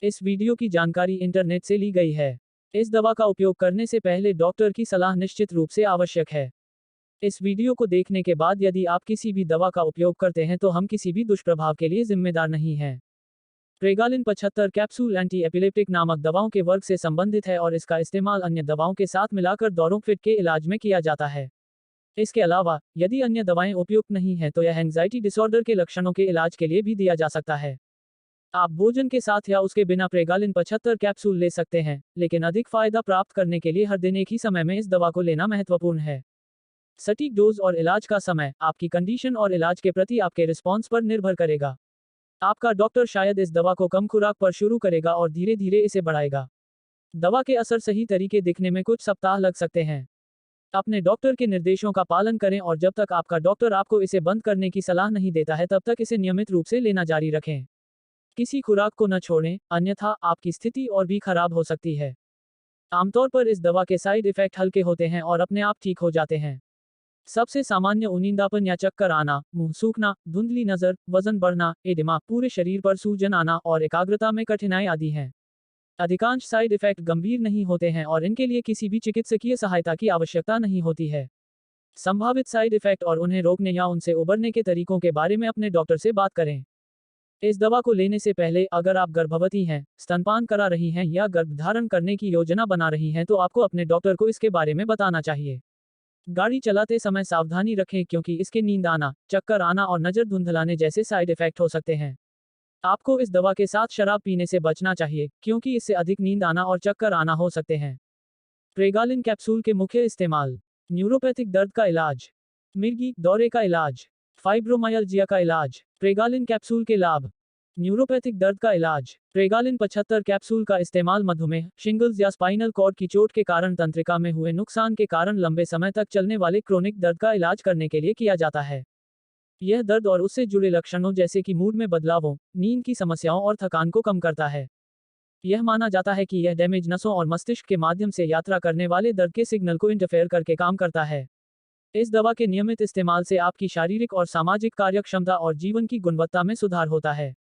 इस वीडियो की जानकारी इंटरनेट से ली गई है। इस दवा का उपयोग करने से पहले डॉक्टर की सलाह निश्चित रूप से आवश्यक है। इस वीडियो को देखने के बाद यदि आप किसी भी दवा का उपयोग करते हैं तो हम किसी भी दुष्प्रभाव के लिए जिम्मेदार नहीं हैं। प्रेगालिन 75 कैप्सूल एंटी एपिलेप्टिक नामक दवाओं के वर्ग से संबंधित है और इसका इस्तेमाल अन्य दवाओं के साथ मिलाकर दौरों फिट के इलाज में किया जाता है। इसके अलावा यदि अन्य दवाएं उपयुक्त नहीं हैं तो यह एंग्जाइटी डिसऑर्डर के लक्षणों के इलाज के लिए भी दिया जा सकता है। आप भोजन के साथ या उसके बिना प्रेगालिन 75 कैप्सूल ले सकते हैं, लेकिन अधिक फायदा प्राप्त करने के लिए हर दिन एक ही समय में इस दवा को लेना महत्वपूर्ण है। सटीक डोज और इलाज का समय आपकी कंडीशन और इलाज के प्रति आपके रिस्पॉन्स पर निर्भर करेगा। आपका डॉक्टर शायद इस दवा को कम खुराक पर शुरू करेगा और धीरे धीरे इसे बढ़ाएगा। दवा के असर सही तरीके दिखने में कुछ सप्ताह लग सकते हैं। अपने डॉक्टर के निर्देशों का पालन करें और जब तक आपका डॉक्टर आपको इसे बंद करने की सलाह नहीं देता है तब तक इसे नियमित रूप से लेना जारी रखें। किसी खुराक को न छोड़ें, अन्यथा आपकी स्थिति और भी खराब हो सकती है। आमतौर पर इस दवा के साइड इफेक्ट हल्के होते हैं और अपने आप ठीक हो जाते हैं। सबसे सामान्य नींदापन या चक्कर आना, मुंह सूखना, धुंधली नजर, वजन बढ़ना, एडिमा, पूरे शरीर पर सूजन आना और एकाग्रता में कठिनाई आदि हैं। अधिकांश साइड इफेक्ट गंभीर नहीं होते हैं और इनके लिए किसी भी चिकित्सकीय सहायता की आवश्यकता नहीं होती है। संभावित साइड इफेक्ट और उन्हें रोकने या उनसे उबरने के तरीकों के बारे में अपने डॉक्टर से बात करें। इस दवा को लेने से पहले अगर आप गर्भवती हैं, स्तनपान करा रही हैं या गर्भधारण करने की योजना बना रही हैं तो आपको अपने डॉक्टर को इसके बारे में बताना चाहिए। गाड़ी चलाते समय सावधानी रखें क्योंकि इसके नींद आना, चक्कर आना और नजर धुंधलाने जैसे साइड इफेक्ट हो सकते हैं। आपको इस दवा के साथ शराब पीने से बचना चाहिए क्योंकि इससे अधिक नींद आना और चक्कर आना हो सकते हैं। प्रेगालिन कैप्सूल के मुख्य इस्तेमाल: न्यूरोपैथिक दर्द का इलाज, मिर्गी दौरे का इलाज, फाइब्रोमाइल्जिया का इलाज। प्रेगालिन कैप्सूल के लाभ: न्यूरोपैथिक दर्द का इलाज। प्रेगालिन 75 कैप्सूल का इस्तेमाल मधुमेह, शिंगल्स या स्पाइनल कॉर्ड की चोट के कारण तंत्रिका में हुए नुकसान के कारण लंबे समय तक चलने वाले क्रोनिक दर्द का इलाज करने के लिए किया जाता है। यह दर्द और उससे जुड़े लक्षणों जैसे कि मूड में बदलावों, नींद की समस्याओं और थकान को कम करता है। यह माना जाता है कि यह डैमेज नसों और मस्तिष्क के माध्यम से यात्रा करने वाले दर्द के सिग्नल को इंटरफेयर करके काम करता है। इस दवा के नियमित इस्तेमाल से आपकी शारीरिक और सामाजिक कार्यक्षमता और जीवन की गुणवत्ता में सुधार होता है।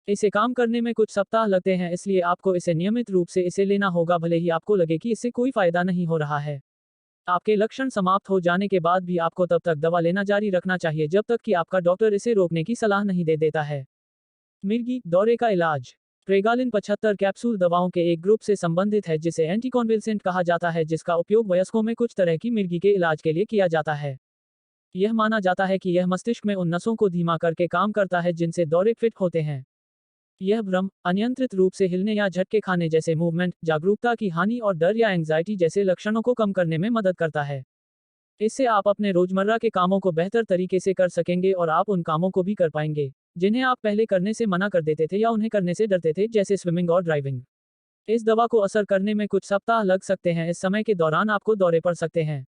इसे काम करने में कुछ सप्ताह लगते हैं, इसलिए आपको इसे नियमित रूप से इसे लेना होगा भले ही आपको लगे कि इससे कोई फायदा नहीं हो रहा है। आपके लक्षण समाप्त हो जाने के बाद भी आपको तब तक दवा लेना जारी रखना चाहिए जब तक कि आपका डॉक्टर इसे रोकने की सलाह नहीं दे देता है। मिर्गी दौरे का इलाज। प्रेगालिन 75 कैप्सूल दवाओं के एक ग्रुप से संबंधित है जिसे एंटीकॉन्वल्सेंट कहा जाता है, जिसका उपयोग वयस्कों में कुछ तरह की मिर्गी के इलाज के लिए किया जाता है। यह माना जाता है कि यह मस्तिष्क में उन नसों को धीमा करके काम करता है जिनसे दौरे फिट होते हैं। यह भ्रम, अनियंत्रित रूप से हिलने या झटके खाने जैसे मूवमेंट, जागरूकता की हानि और डर या एंग्जाइटी जैसे लक्षणों को कम करने में मदद करता है। इससे आप अपने रोजमर्रा के कामों को बेहतर तरीके से कर सकेंगे और आप उन कामों को भी कर पाएंगे जिन्हें आप पहले करने से मना कर देते थे या उन्हें करने से डरते थे, जैसे स्विमिंग और ड्राइविंग। इस दवा को असर करने में कुछ सप्ताह लग सकते हैं। इस समय के दौरान आपको दौरे पड़ सकते हैं।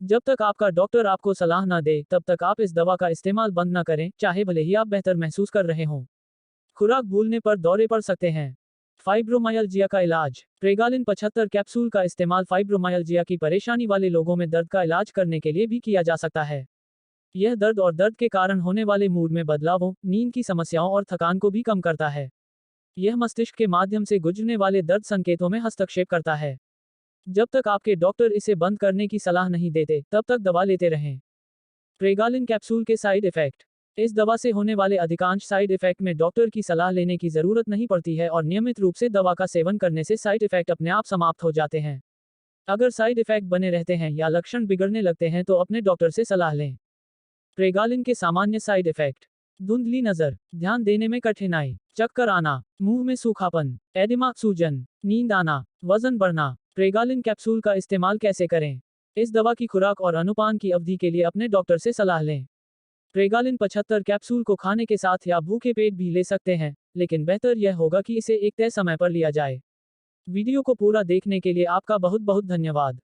जब तक आपका डॉक्टर आपको सलाह न दे तब तक आप इस दवा का इस्तेमाल बंद न करें, चाहे भले ही आप बेहतर महसूस कर रहे हों। खुराक भूलने पर दौरे पड़ सकते हैं। फाइब्रोमाइल्जिया का इलाज। प्रेगालिन 75 कैप्सूल का इस्तेमाल फाइब्रोमाइल्जिया की परेशानी वाले लोगों में दर्द का इलाज करने के लिए भी किया जा सकता है। यह दर्द और दर्द के कारण होने वाले मूड में बदलावों, नींद की समस्याओं और थकान को भी कम करता है। यह मस्तिष्क के माध्यम से गुजरने वाले दर्द संकेतों में हस्तक्षेप करता है। जब तक आपके डॉक्टर इसे बंद करने की सलाह नहीं देते, तब तक दवा लेते रहें। प्रेगालिन कैप्सूल के साइड इफेक्ट। इस दवा से होने वाले अधिकांश साइड इफेक्ट में डॉक्टर की सलाह लेने की जरूरत नहीं पड़ती है और नियमित रूप से दवा का सेवन करने से साइड इफेक्ट अपने आप समाप्त हो जाते हैं। अगर साइड इफेक्ट बने रहते हैं या लक्षण बिगड़ने लगते हैं तो अपने डॉक्टर से सलाह लें। प्रेगालिन के सामान्य साइड इफेक्ट: धुंधली नजर, ध्यान देने में कठिनाई, चक्कर आना, मुंह में सूखापन, एडिमा, सूजन, नींद आना, वजन बढ़ना। प्रेगालिन कैप्सूल का इस्तेमाल कैसे करें? इस दवा की खुराक और अनुपान की अवधि के लिए अपने डॉक्टर से सलाह लें। प्रेगालिन 75 कैप्सूल को खाने के साथ या भूखे पेट भी ले सकते हैं, लेकिन बेहतर यह होगा कि इसे एक तय समय पर लिया जाए। वीडियो को पूरा देखने के लिए आपका बहुत बहुत धन्यवाद।